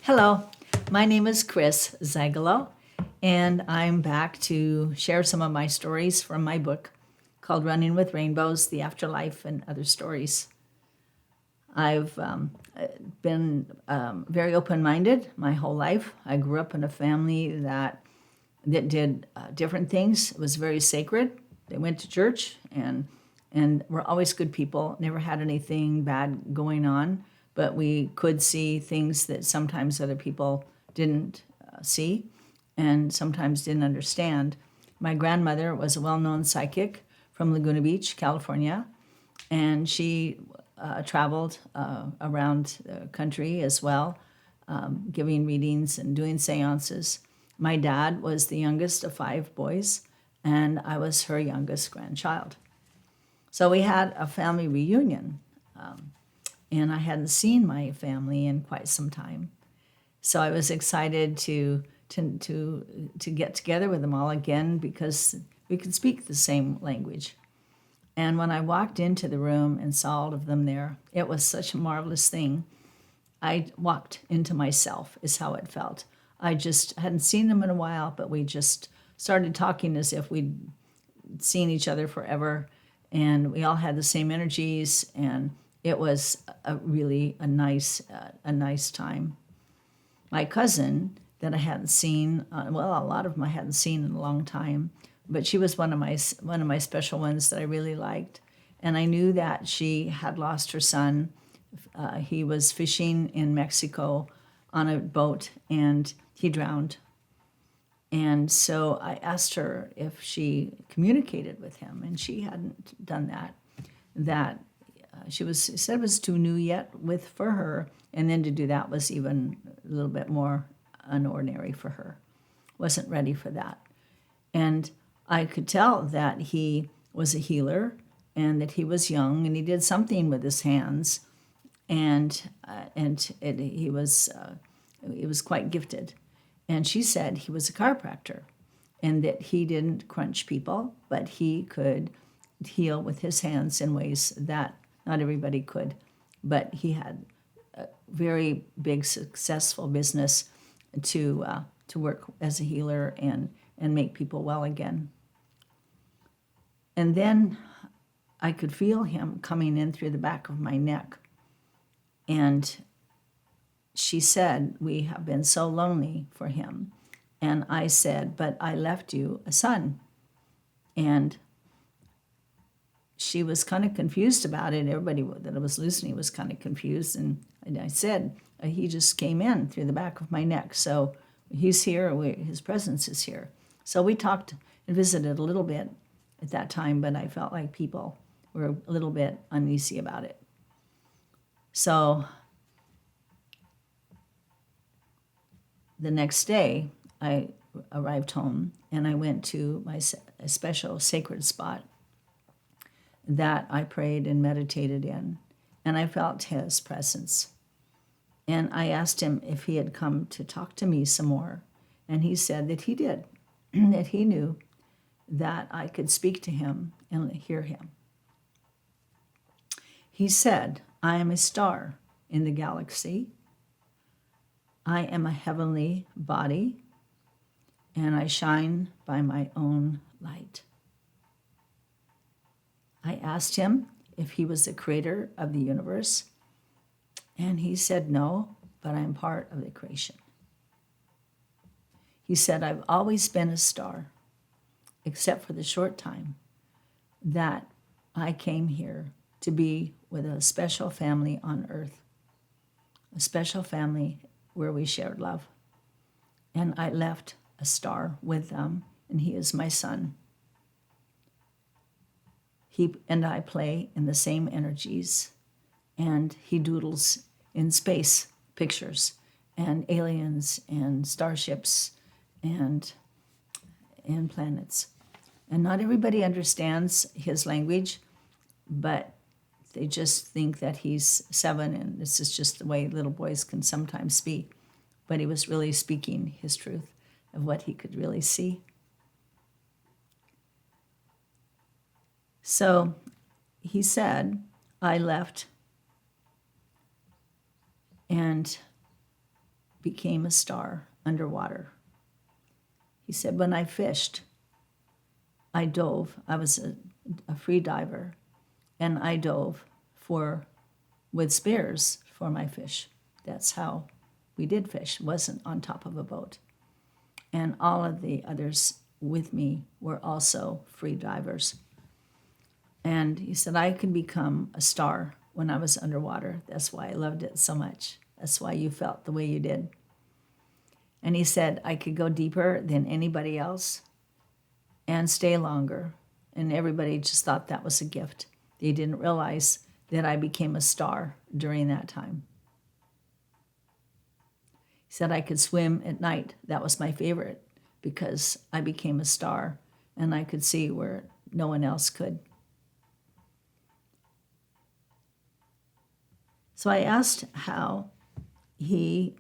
Hello, my name is Chris Zagalo, and I'm back to share some of my stories from my book called Running with Rainbows, The Afterlife, and Other Stories. I've been very open-minded my whole life. I grew up in a family that did different things. It was very sacred. They went to church and were always good people. Never had anything bad going on, but we could see things that sometimes other people didn't see and sometimes didn't understand. My grandmother was a well-known psychic from Laguna Beach, California, and she traveled around the country as well, giving readings and doing seances. My dad was the youngest of 5 boys, and I was her youngest grandchild. So we had a family reunion, and I hadn't seen my family in quite some time. So I was excited to get together with them all again because we could speak the same language. And when I walked into the room and saw all of them there, it was such a marvelous thing. I walked into myself, is how it felt. I just hadn't seen them in a while, but we just started talking as if we'd seen each other forever. And we all had the same energies, and it was really a nice time. My cousin that I hadn't seen, a lot of them I hadn't seen in a long time, but she was one of my special ones that I really liked. And I knew that she had lost her son. He was fishing in Mexico on a boat, and he drowned. And so I asked her if she communicated with him, and she hadn't done that. She said it was too new yet for her, and then to do that was even a little bit more unordinary for her. Wasn't ready for that. And I could tell that he was a healer and that he was young and he did something with his hands, and he was quite gifted. And she said he was a chiropractor and that he didn't crunch people, but he could heal with his hands in ways that not everybody could. But he had a very big, successful business to work as a healer and make people well again. And then I could feel him coming in through the back of my neck. And she said, "We have been so lonely for him." And I said, "But I left you a son." And she was kind of confused about it. Everybody that was listening was kind of confused. And I said, "He just came in through the back of my neck. So he's here, his presence is here." So we talked and visited a little bit at that time, but I felt like people were a little bit uneasy about it. So the next day, I arrived home and I went to my special sacred spot that I prayed and meditated in, and I felt his presence. And I asked him if he had come to talk to me some more, and he said that he did, that he knew that I could speak to him and hear him. He said, "I am a star in the galaxy. I am a heavenly body, and I shine by my own light." I asked him if he was the creator of the universe, and he said, "No, but I'm part of the creation." He said, "I've always been a star, except for the short time that I came here to be with a special family on earth, a special family where we shared love. And I left a star with them, and he is my son. He and I play in the same energies, and he doodles in space pictures and aliens and starships and planets. And not everybody understands his language, but they just think that he's 7 and this is just the way little boys can sometimes speak. But he was really speaking his truth of what he could really see. So he said, I left, and became a star underwater. He said, when I fished, I dove. I was a free diver, and I dove with spears for my fish. That's how we did fish. It wasn't on top of a boat. And all of the others with me were also free divers. And he said, I could become a star when I was underwater. That's why I loved it so much. That's why you felt the way you did. And he said, I could go deeper than anybody else and stay longer. And everybody just thought that was a gift. They didn't realize that I became a star during that time. He said I could swim at night. That was my favorite because I became a star and I could see where no one else could. So I asked how I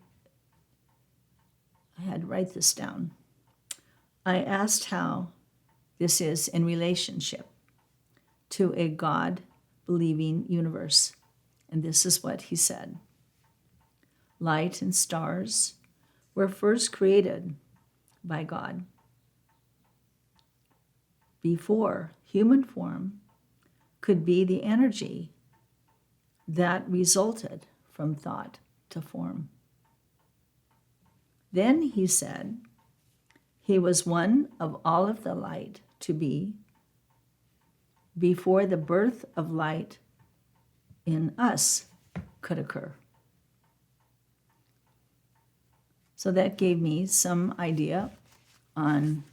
had to write this down. I asked how this is in relationship to a God-believing universe. And this is what he said. Light and stars were first created by God before human form could be the energy that resulted from thought to form. Then he said, he was one of all of the light to be before the birth of light in us could occur. So that gave me some idea on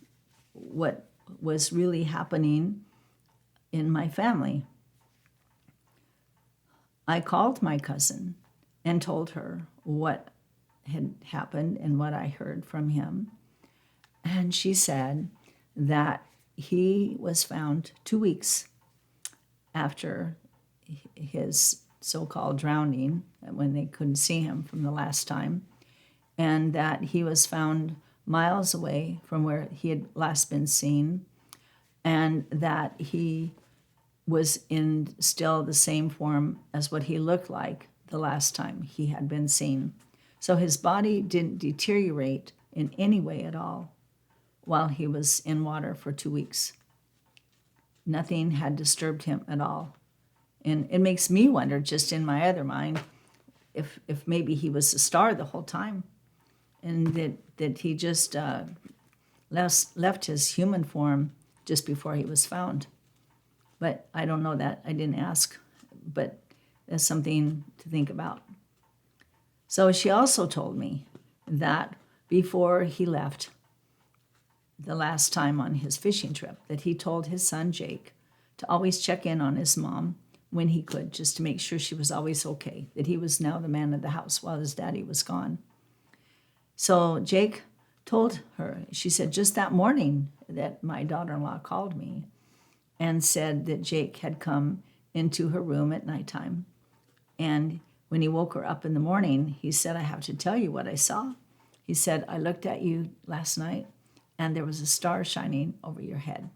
what was really happening in my family. I called my cousin and told her what had happened and what I heard from him. And she said that he was found 2 weeks after his so-called drowning, when they couldn't see him from the last time, and that he was found miles away from where he had last been seen, and that he was in still the same form as what he looked like the last time he had been seen. So his body didn't deteriorate in any way at all while he was in water for 2 weeks. Nothing had disturbed him at all. And it makes me wonder, just in my other mind, if maybe he was a star the whole time, and that he just left his human form just before he was found. But I don't know that. I didn't ask. But that's something to think about. So she also told me that before he left the last time on his fishing trip, that he told his son Jake to always check in on his mom when he could, just to make sure she was always okay, that he was now the man of the house while his daddy was gone. So Jake told her, she said, just that morning that my daughter-in-law called me and said that Jake had come into her room at nighttime. And when he woke her up in the morning, he said, I have to tell you what I saw. He said, I looked at you last night and there was a star shining over your head.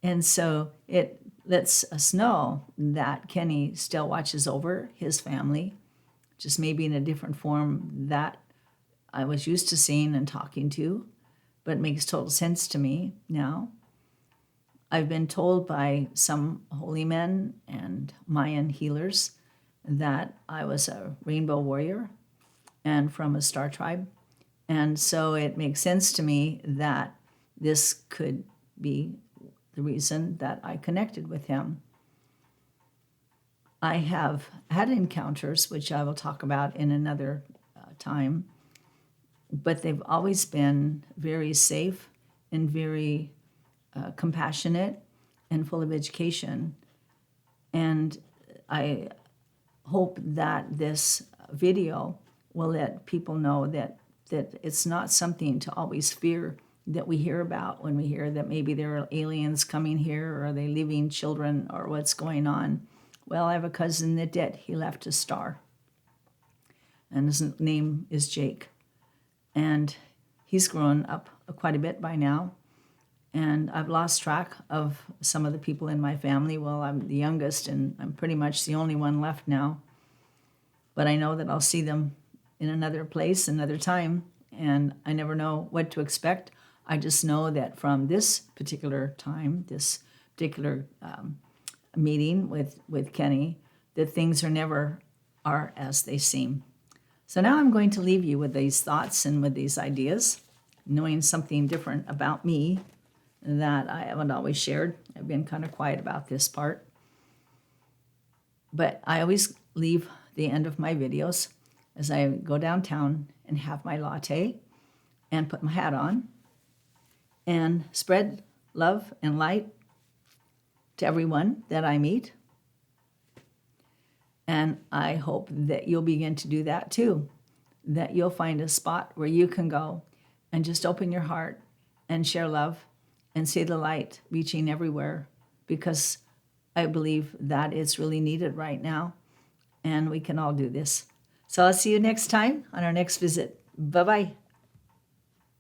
And so it lets us know that Kenny still watches over his family, just maybe in a different form that I was used to seeing and talking to, but it makes total sense to me now. I've been told by some holy men and Mayan healers that I was a rainbow warrior and from a star tribe. And so it makes sense to me that this could be the reason that I connected with him. I have had encounters, which I will talk about in another time, but they've always been very safe and very compassionate and full of education. And I hope that this video will let people know that it's not something to always fear that we hear about when we hear that maybe there are aliens coming here or are they leaving children or what's going on. Well, I have a cousin that did. He left a star. And his name is Jake. And he's grown up quite a bit by now. And I've lost track of some of the people in my family. Well, I'm the youngest and I'm pretty much the only one left now. But I know that I'll see them in another place, another time, and I never know what to expect. I just know that from this particular time, this particular meeting with Kenny, that things are never are as they seem. So now I'm going to leave you with these thoughts and with these ideas, knowing something different about me that I haven't always shared. I've been kind of quiet about this part. But I always leave the end of my videos as I go downtown and have my latte and put my hat on and spread love and light to everyone that I meet. And I hope that you'll begin to do that too, that you'll find a spot where you can go and just open your heart and share love and see the light reaching everywhere, because I believe that is really needed right now, and we can all do this. So I'll see you next time on our next visit. Bye-bye.